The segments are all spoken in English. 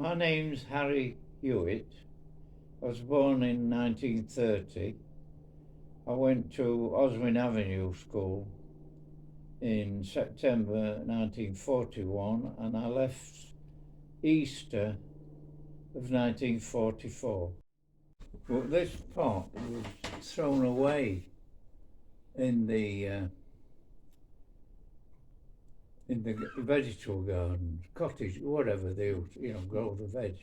My name's Harry Hewitt. I was born in 1930. I went to Oswin Avenue school in September 1941 and I left Easter of 1944. But this pot was thrown away in the vegetable garden, cottage, whatever they grow the veg.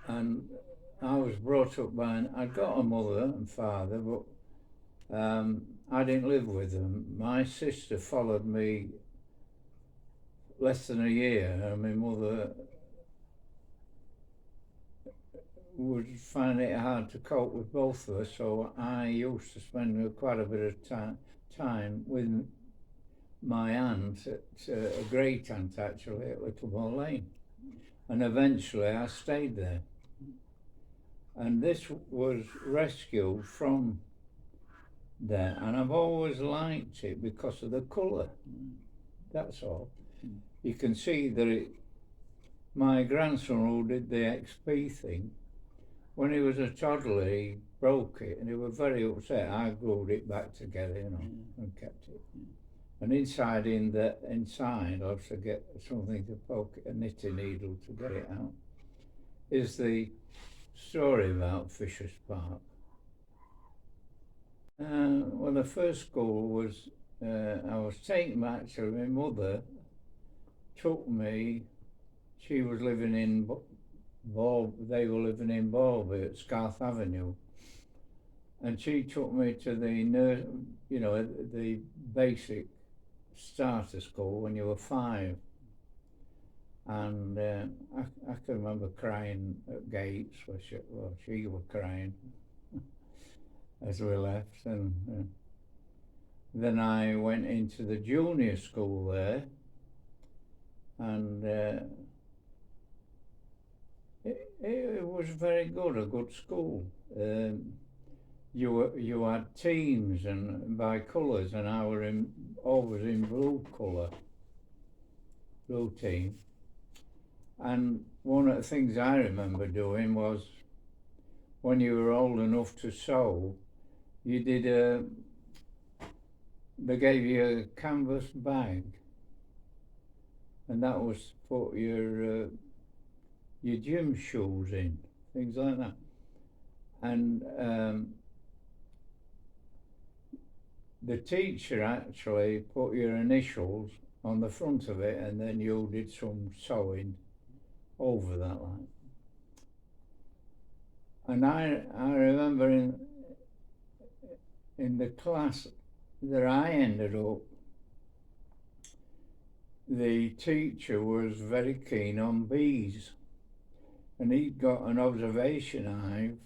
And I was brought up by, I'd got a mother and father, but I didn't live with them. My sister followed me less than a year, and my mother would find it hard to cope with both of us, so I used to spend quite a bit of time with my aunt, a great aunt actually, at Littlemore Lane. And eventually I stayed there. And this was rescued from there, and I've always liked it because of the colour, that's all. You can see that my grandson who did the XP thing, when he was a toddler he broke it and he was very upset. I glued it back together, and kept it. And inside I have to get something to poke a knitting needle to get it out, is the story about Fisher's Park. Well, the first school was, I was taken back to my mother, took me, she was living in they were living in Balby at Scarth Avenue. And she took me to the basic starter school when you were 5. And I can remember crying at gates, she was crying as we left. And then I went into the junior school there, and it was very good, a good school. You had teams and by colours, and I were always in blue colour, blue team. And one of the things I remember doing was, when you were old enough to sew, you did they gave you a canvas bag, and that was to put your gym shoes in, things like that. And the teacher actually put your initials on the front of it, and then you did some sewing over that, like. And I remember in the class that I ended up, the teacher was very keen on bees, and he'd got an observation hive.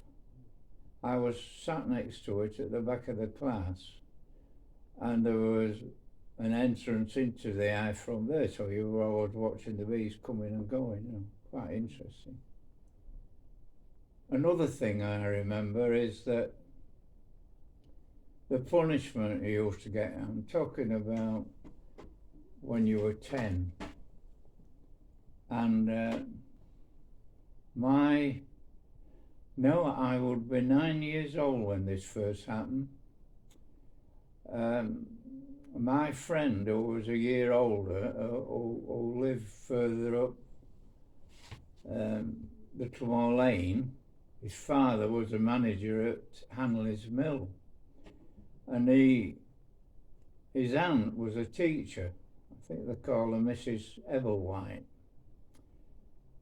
I was sat next to it at the back of the class, and there was an entrance into the hive from there, so you were always watching the bees coming and going, quite interesting. Another thing I remember is that the punishment you used to get, I'm talking about when you were 10, and I would be 9 years old when this first happened. My friend, who was a year older, who lived further up Littlemore Lane, his father was a manager at Hanley's Mill, and his aunt was a teacher. I think they call her Mrs. Ebblewhite.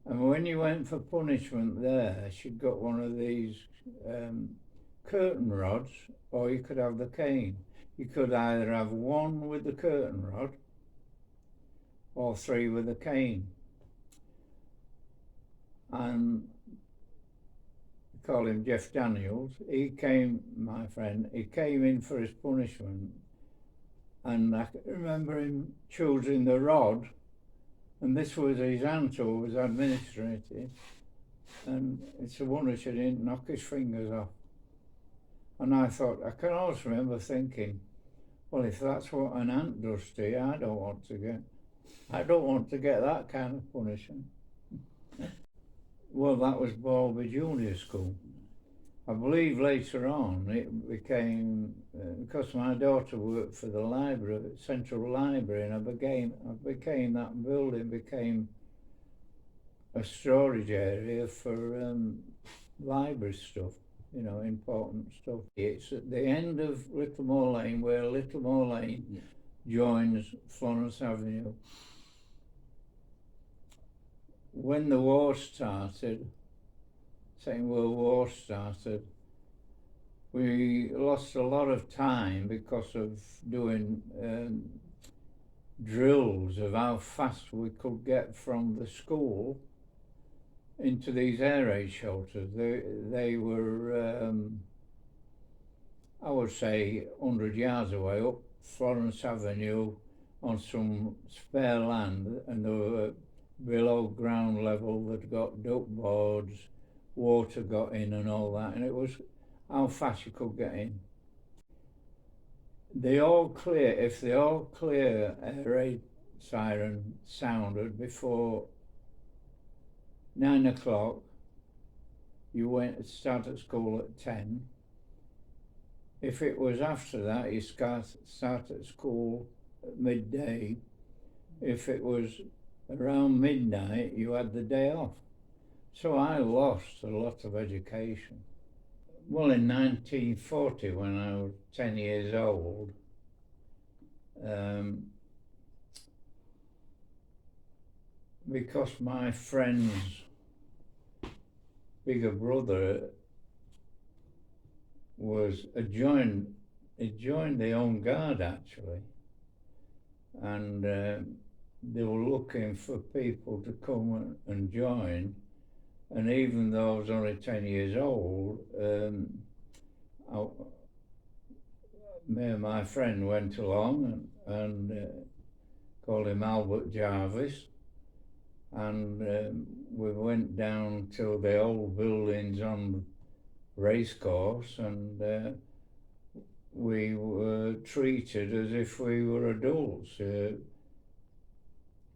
And when you went for punishment there, she'd got one of these curtain rods, or you could have the cane. You could either have one with the curtain rod or 3 with the cane. And we call him Jeff Daniels. My friend, he came in for his punishment, and I remember him choosing the rod, and this was his aunt who was administering it, and it's a wonder she didn't knock his fingers off. And I can always remember thinking, well, if that's what an aunt does to you, I don't want to get that kind of punishment. Well, that was Balby Junior School. I believe later on it became, because my daughter worked for the library, Central Library, and I became that building became a storage area for library stuff, you know, important stuff. It's at the end of Littlemore Lane, where Littlemore Lane joins Florence Avenue. When the war started, Second World War started, we lost a lot of time because of doing drills of how fast we could get from the school into these air raid shelters. They were, I would say, 100 yards away up Florence Avenue on some spare land, and they were below ground level that got duck boards, water got in and all that, and it was how fast you could get in. If the all clear air raid siren sounded before 9 o'clock, you started school at 10. If it was after that, you started school at midday. If it was around midnight, you had the day off. So I lost a lot of education. Well, in 1940, when I was 10 years old, because my friend's bigger brother joined the Home Guard actually, and they were looking for people to come and join. And even though I was only 10 years old, me and my friend went along and called him Albert Jarvis, and we went down to the old buildings on the racecourse, and we were treated as if we were adults.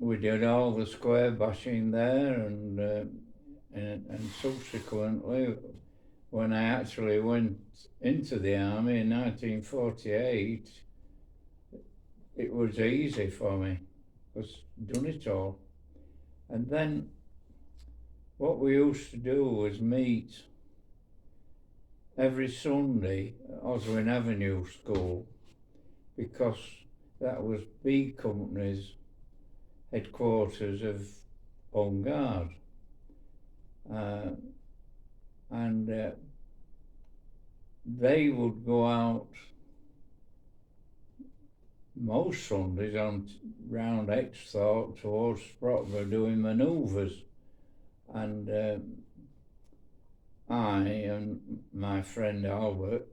We did all the square bashing there, and subsequently, when I actually went into the army in 1948, it was easy for me, because I'd done it all. And then what we used to do was meet every Sunday at Oswin Avenue school, because that was B Company's headquarters of Home Guard. And they would go out most Sundays on round Exthorpe towards Sprotborough doing manoeuvres, and I and my friend Albert,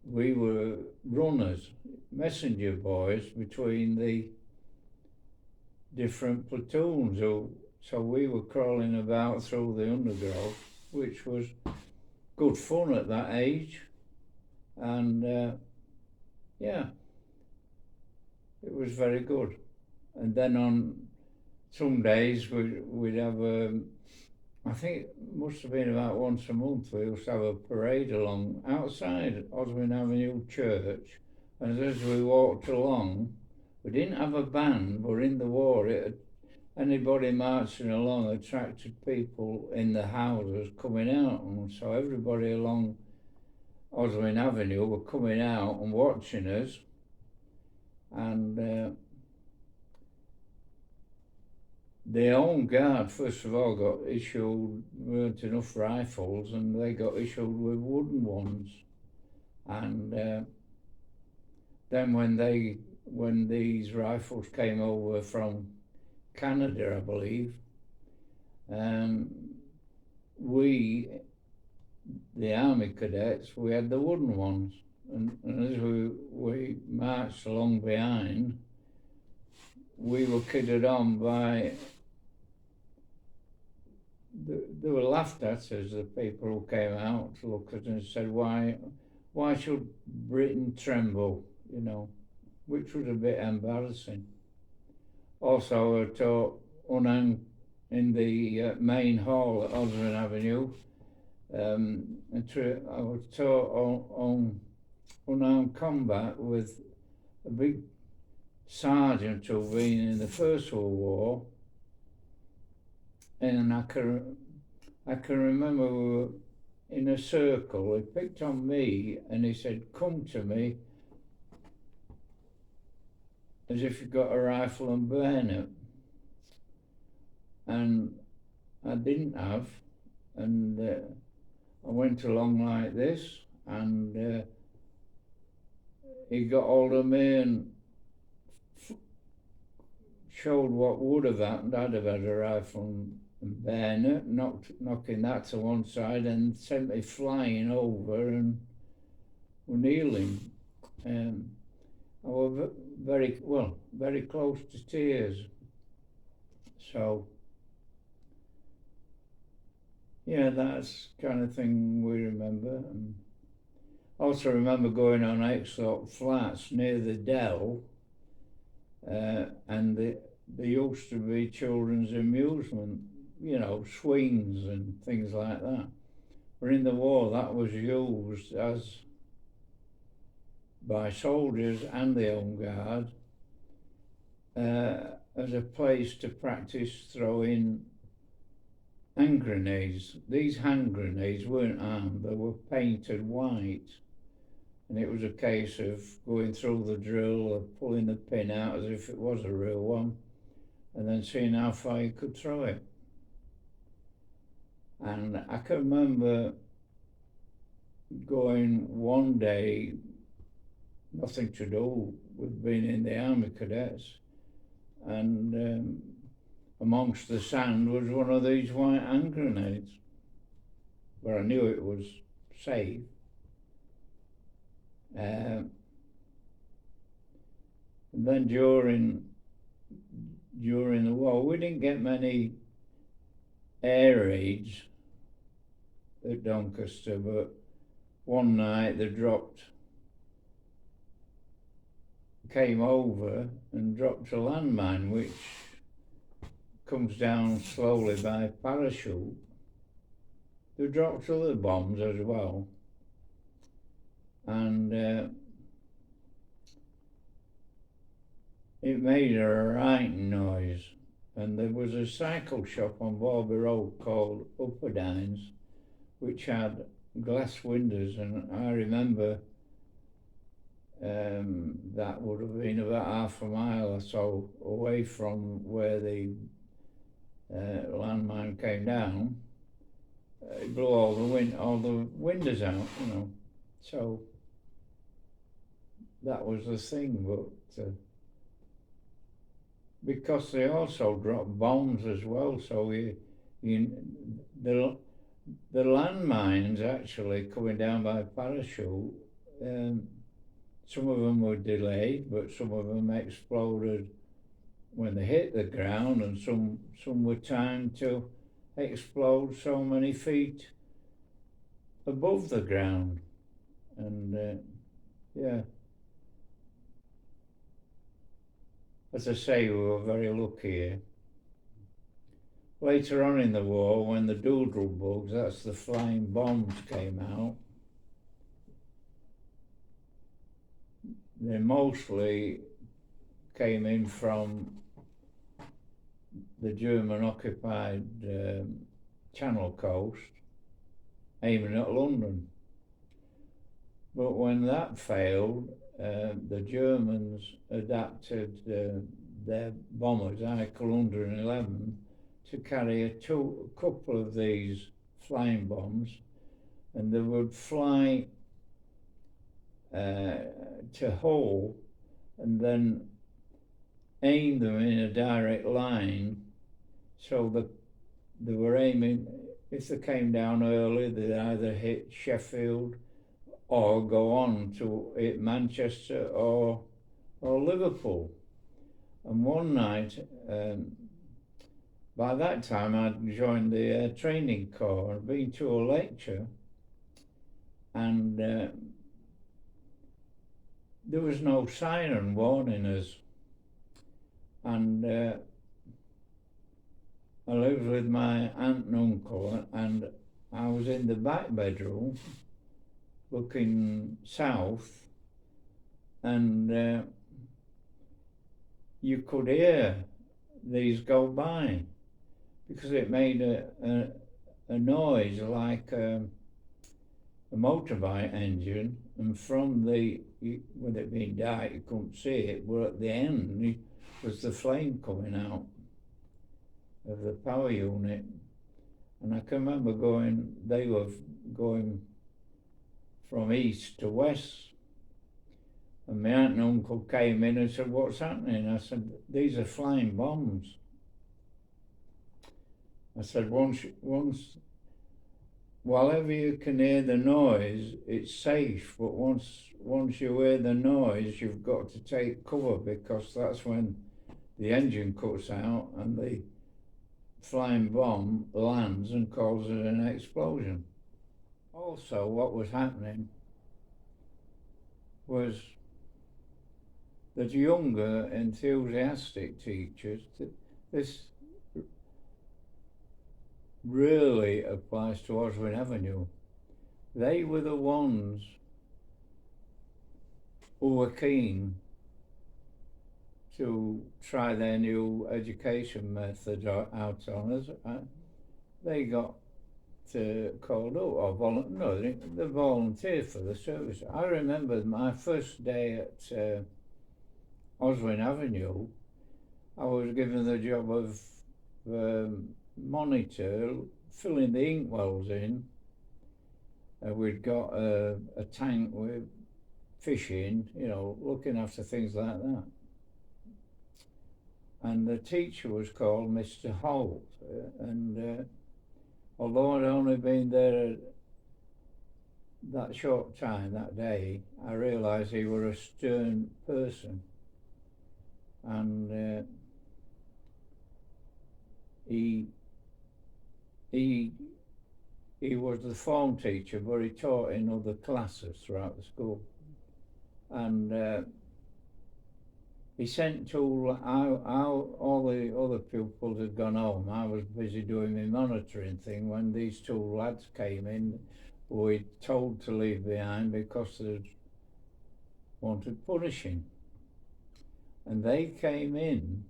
we were runners, messenger boys between the different platoons. So we were crawling about through the undergrowth, which was good fun at that age, and yeah, it was very good. And then on some days we'd have I think it must have been about once a month, we used to have a parade along outside Oswin Avenue Church, and as we walked along, we didn't have a band, but in the war anybody marching along attracted people in the houses coming out, and so everybody along Oswin Avenue were coming out and watching us, and the Home Guard first of all weren't enough rifles, and they got issued with wooden ones, and then when these rifles came over from Canada, I believe, we, the Army cadets, we had the wooden ones, and as we marched along behind, we were kidded on by, they were laughed at as the people who came out to look at it and said, why should Britain tremble, you know, which was a bit embarrassing. Also, I taught unarmed in the main hall at Oswin Avenue. I was taught on unarmed combat with a big sergeant who'd been in the First World War, and I can remember we were in a circle. He picked on me and he said, "Come to me," as if you got a rifle and bayonet. And I didn't have, and I went along like this, and he got hold of me and showed what would have happened. I'd have had a rifle and bayonet, knocking that to one side, and sent me flying over and kneeling. I was very close to tears. So, yeah, that's the kind of thing we remember. And also remember going on Exthorpe Flats near the Dell, and there used to be children's amusement, you know, swings and things like that. But in the war, that was used by soldiers and the Home Guard as a place to practice throwing hand grenades. These hand grenades weren't armed, they were painted white. And it was a case of going through the drill or pulling the pin out as if it was a real one, and then seeing how far you could throw it. And I can remember going one day, nothing to do with being in the Army Cadets, and amongst the sand was one of these white hand grenades, but I knew it was safe. And then during the war, we didn't get many air raids at Doncaster, but one night they came over and dropped a landmine, which comes down slowly by parachute. They dropped other bombs as well. And it made a writing noise. And there was a cycle shop on Balby Road called Upperdines, which had glass windows, and I remember that would have been about half a mile or so away from where the landmine came down. It blew all the windows out, you know. So that was the thing, but because they also dropped bombs as well, so the landmines actually coming down by parachute, some of them were delayed, but some of them exploded when they hit the ground, and some were timed to explode so many feet above the ground. And yeah, as I say, we were very lucky. Later on in the war, when the doodle bugs, that's the flying bombs, came out, they mostly came in from the German-occupied Channel Coast, aiming at London. But when that failed, the Germans adapted their bombers, Eichel 111, to carry a couple of these flying bombs, and they would fly to Hull and then aim them in a direct line, so that they were aiming, if they came down early, they'd either hit Sheffield or go on to hit Manchester or Liverpool. And one night, by that time I'd joined the Air Training Corps and been to a lecture, and there was no siren warning us. And I lived with my aunt and uncle, and I was in the back bedroom looking south, and you could hear these go by because it made a noise like a motorbike engine, and from with it being dark you couldn't see it, but at the end was the flame coming out of the power unit. And I can remember they were going from east to west, and my aunt and uncle came in and said, "What's happening?" I said, "These are flying bombs." I said, once, wherever you can hear the noise, it's safe, but once you hear the noise, you've got to take cover, because that's when the engine cuts out and the flying bomb lands and causes an explosion. Also, what was happening was that younger, enthusiastic teachers, this really applies to Oswin Avenue, they were the ones who were keen to try their new education method out on us. They got called up, or they volunteered for the service. I remember my first day at Oswin Avenue, I was given the job of monitor, filling the inkwells in. We'd got a tank with fish in, looking after things like that. And the teacher was called Mr. Holt, and although I'd only been there that short time that day, I realised he was a stern person, and he was the form teacher, but he taught in other classes throughout the school, and he sent all the other pupils had gone home. I was busy doing my monitoring thing when these two lads came in who we'd told to leave behind because they wanted punishing. And they came in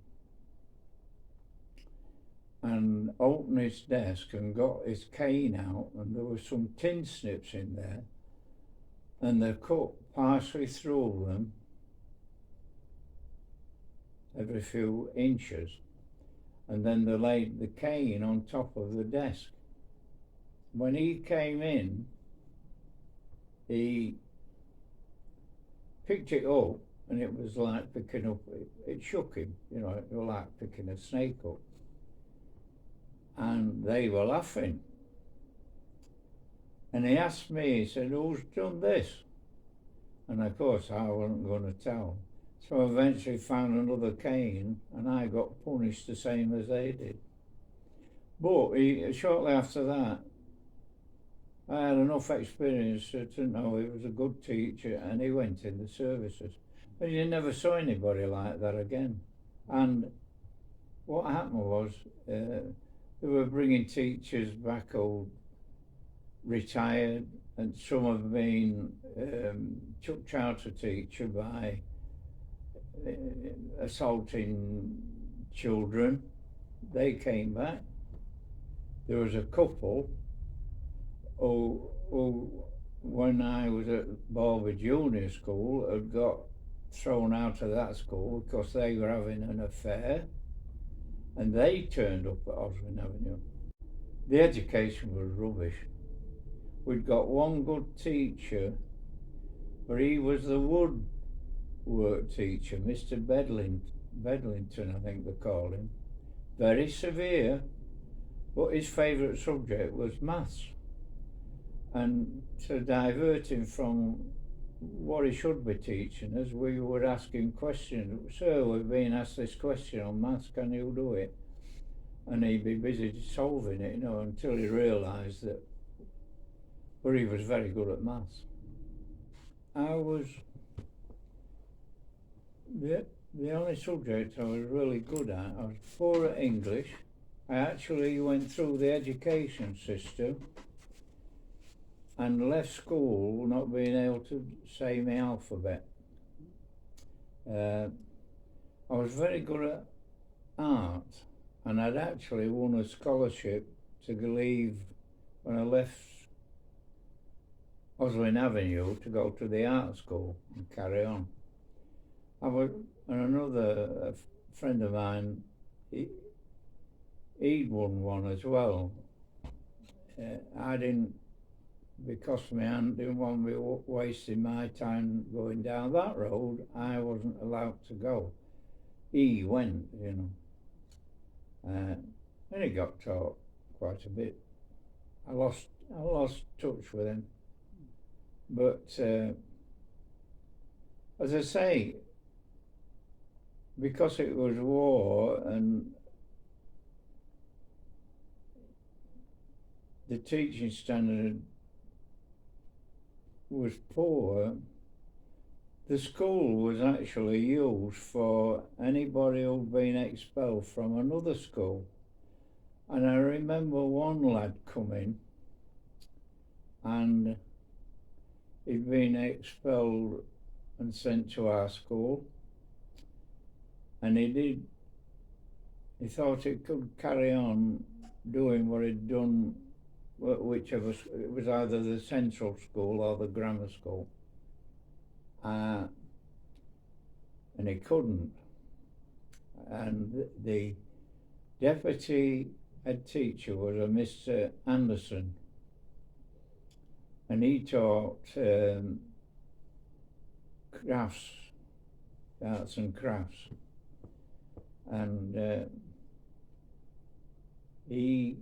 and opened his desk and got his cane out, and there were some tin snips in there, and they cut partially through them every few inches, and then they laid the cane on top of the desk. When he came in, he picked it up, and it was like picking up, it shook him, it was like picking a snake up. And they were laughing. And he asked me, he said, "Who's done this?" And of course I wasn't going to tell. So I eventually found another cane, and I got punished the same as they did. But shortly after that, I had enough experience to know he was a good teacher, and he went in the services. But you never saw anybody like that again. And what happened was, they were bringing teachers back who retired, and some have been chucked out a teacher by assaulting children. They came back. There was a couple who when I was at Balby Junior School, had got thrown out of that school because they were having an affair, and they turned up at Oswin Avenue. The education was rubbish. We'd got one good teacher, but he was the woodwork teacher, Mr. Bedlington, I think they called him. Very severe, but his favourite subject was maths. And to divert him from what he should be teaching us, we would ask him questions. "Sir, we've been asked this question on maths, can you do it?" And he'd be busy solving it, until he realised that, but he was very good at maths. I was, the only subject I was really good at, I was poor at English, I actually went through the education system and left school not being able to say my alphabet. I was very good at art, and I'd actually won a scholarship to leave when I left Oswin Avenue to go to the art school and carry on. And another friend of mine, he'd won one as well. I didn't, because my aunt didn't want me wasting my time going down that road. I wasn't allowed to go. He went, you know, and he got taught quite a bit. I lost touch with him, but as I say, because it was war and the teaching standard was poor, the school was actually used for anybody who'd been expelled from another school. And I remember one lad coming, and he'd been expelled and sent to our school, and he thought he could carry on doing what he'd done, whichever, it was either the central school or the grammar school, and he couldn't. And the deputy head teacher was a Mr. Anderson, and he taught crafts, arts and crafts, and he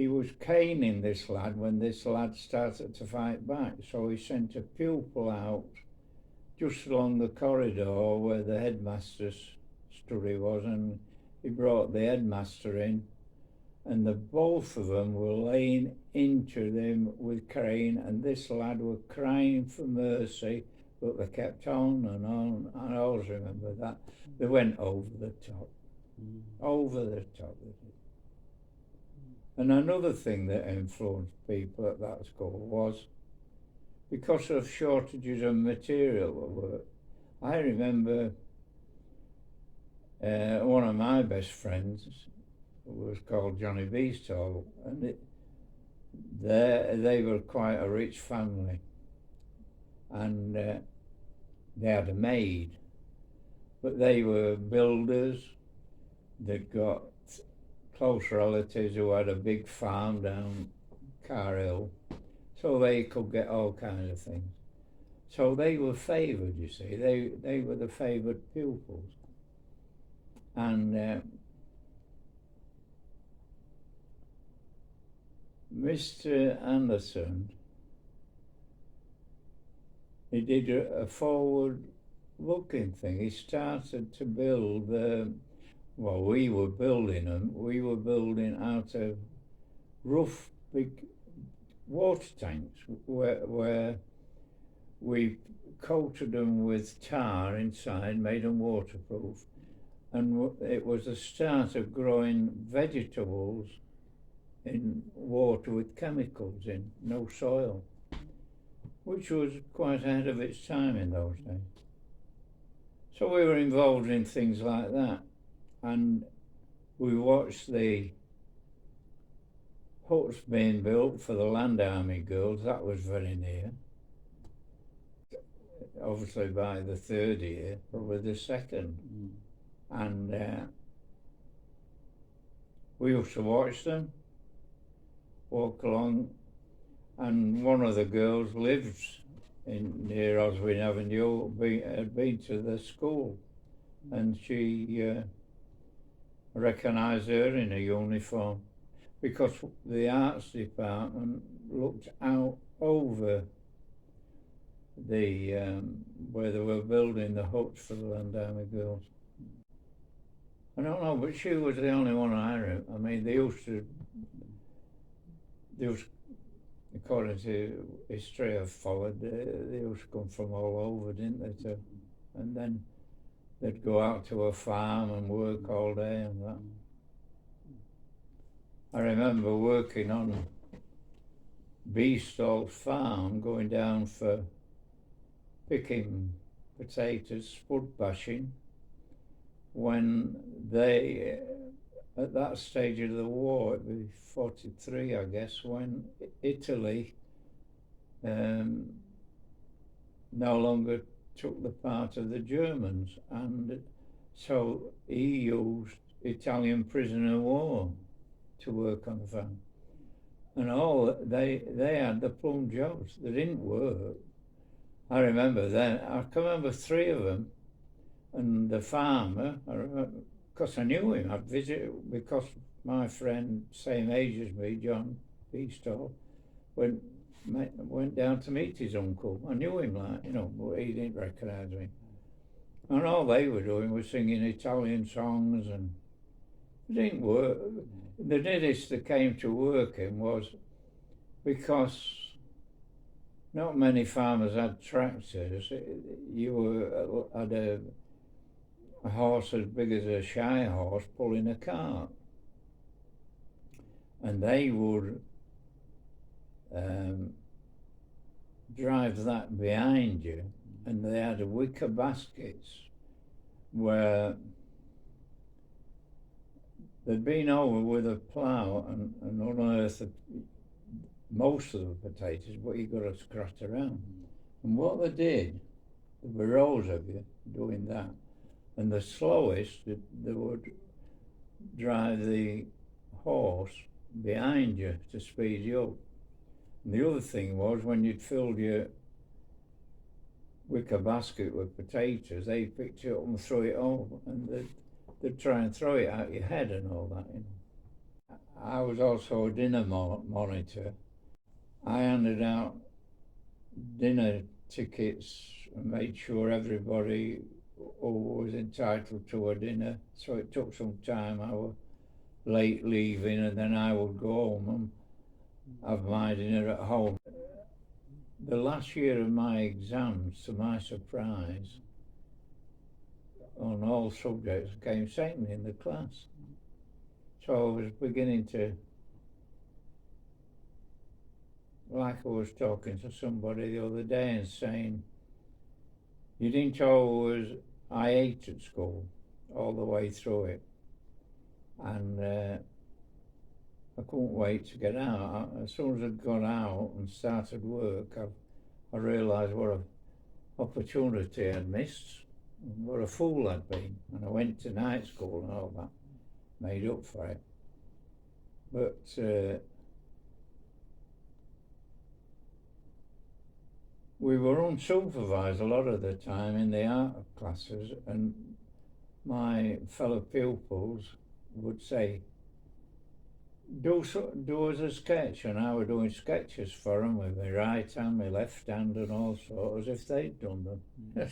was caning this lad when this lad started to fight back, so he sent a pupil out just along the corridor where the headmaster's study was, and he brought the headmaster in, and both of them were laying into them with cane, and this lad were crying for mercy, but they kept on and on. I always remember that. They went over the top, over the top. And another thing that influenced people at that school was because of shortages of material work. I remember one of my best friends was called Johnny Beastall, and they were quite a rich family, and they had a maid, but they were builders. They'd got close relatives who had a big farm down Car Hill, so they could get all kinds of things. So they were favoured, you see. They were the favoured pupils. And Mr. Anderson, he did a forward-looking thing. He started to build, well, we were building them. We were building out of rough, big water tanks where we coated them with tar inside, made them waterproof. And it was the start of growing vegetables in water with chemicals in, no soil, which was quite ahead of its time in those days. So we were involved in things like that, and we watched the huts being built for the Land Army girls. That was very near, obviously by the third year, probably the second. And we used to watch them, walk along, and one of the girls lives near Oswin Avenue, had been to the school, and she recognised her in a uniform, because the arts department looked out over the where they were building the huts for the Land Army girls. I don't know, but she was the only one I knew. I mean, they used, according to history I've followed, they used to come from all over, didn't they? And then they'd go out to a farm and work all day and that. I remember working on Beestall's farm, going down for picking potatoes, spud bashing, when they, at that stage of the war, it'd be 43, I guess, when Italy no longer took the part of the Germans, and so he used Italian prisoner of war to work on the farm. And all they had the plum jobs. They didn't work. I remember then, I can remember 3 of them, and the farmer, I remember, because I knew him, I'd visit, because my friend, same age as me, John Beestall, went down to meet his uncle. I knew him, like, you know, but he didn't recognise me. And all they were doing was singing Italian songs, and it didn't work. The nearest they came to working was because not many farmers had tractors. You had a horse as big as a shy horse pulling a cart, and they would drive that behind you, and they had wicker baskets where they'd been over with a plough and unearthed most of the potatoes, but you got to scratch around. And what they did, there were rows of you doing that, and the slowest, they would drive the horse behind you to speed you up. And the other thing was, when you'd filled your wicker basket with potatoes, they picked you up and threw it over, and they'd try and throw it at your head and all that, you know. I was also a dinner monitor. I handed out dinner tickets and made sure everybody was entitled to a dinner. So it took some time. I was late leaving, and then I would go home and have my dinner at home. The last year of my exams, to my surprise, on all subjects, I came second in the class. So I was beginning to, like I was talking to somebody the other day and saying, you didn't always, I hated school all the way through it. And I couldn't wait to get out. As soon as I'd gone out and started work, I realised what an opportunity I'd missed, and what a fool I'd been. And I went to night school and all that, made up for it. But we were unsupervised a lot of the time in the art classes, and my fellow pupils would say, do us a sketch, and I was doing sketches for them with my right hand, my left hand and all sorts, as if they'd done them.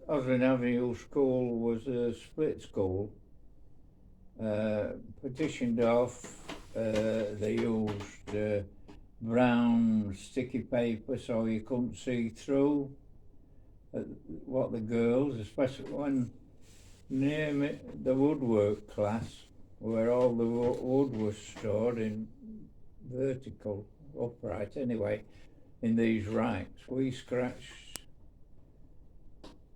Oswin Avenue School was a split school, partitioned off. They used brown sticky paper so you couldn't see through what the girls, especially when near me, the woodwork class, where all the wood was stored in vertical, upright anyway, in these racks, we scratched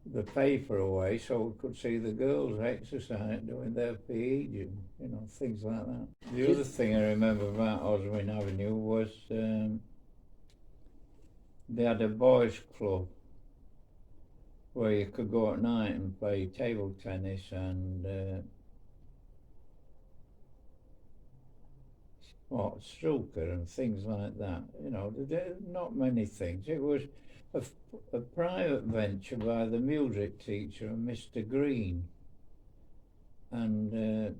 the paper away so we could see the girls exercise, doing their PE, you know, things like that. The other thing I remember about Oswin Avenue was they had a boys' club where you could go at night and play table tennis and snooker and things like that. You know, there not many things. It was a private venture by the music teacher and Mr. Green, and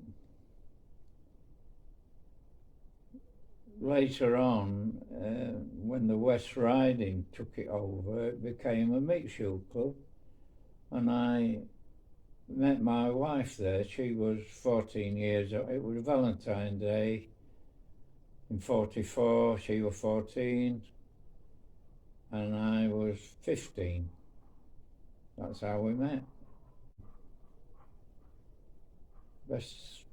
later on, when the West Riding took it over, it became a mixed-use club, and I met my wife there. She was 14 years old. It was Valentine's Day in 44, she was 14, and I was 15. That's how we met. Best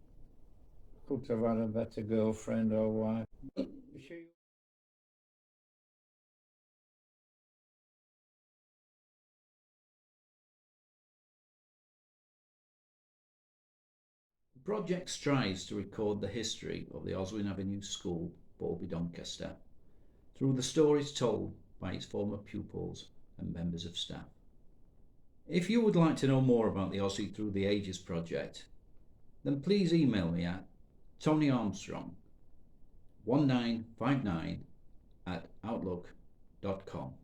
could have had a better girlfriend or wife. She The project strives to record the history of the Oswin Avenue School, Balby, Doncaster, through the stories told by its former pupils and members of staff. If you would like to know more about the Ossie Through the Ages project, then please email me at Tony Armstrong 1959 at outlook.com.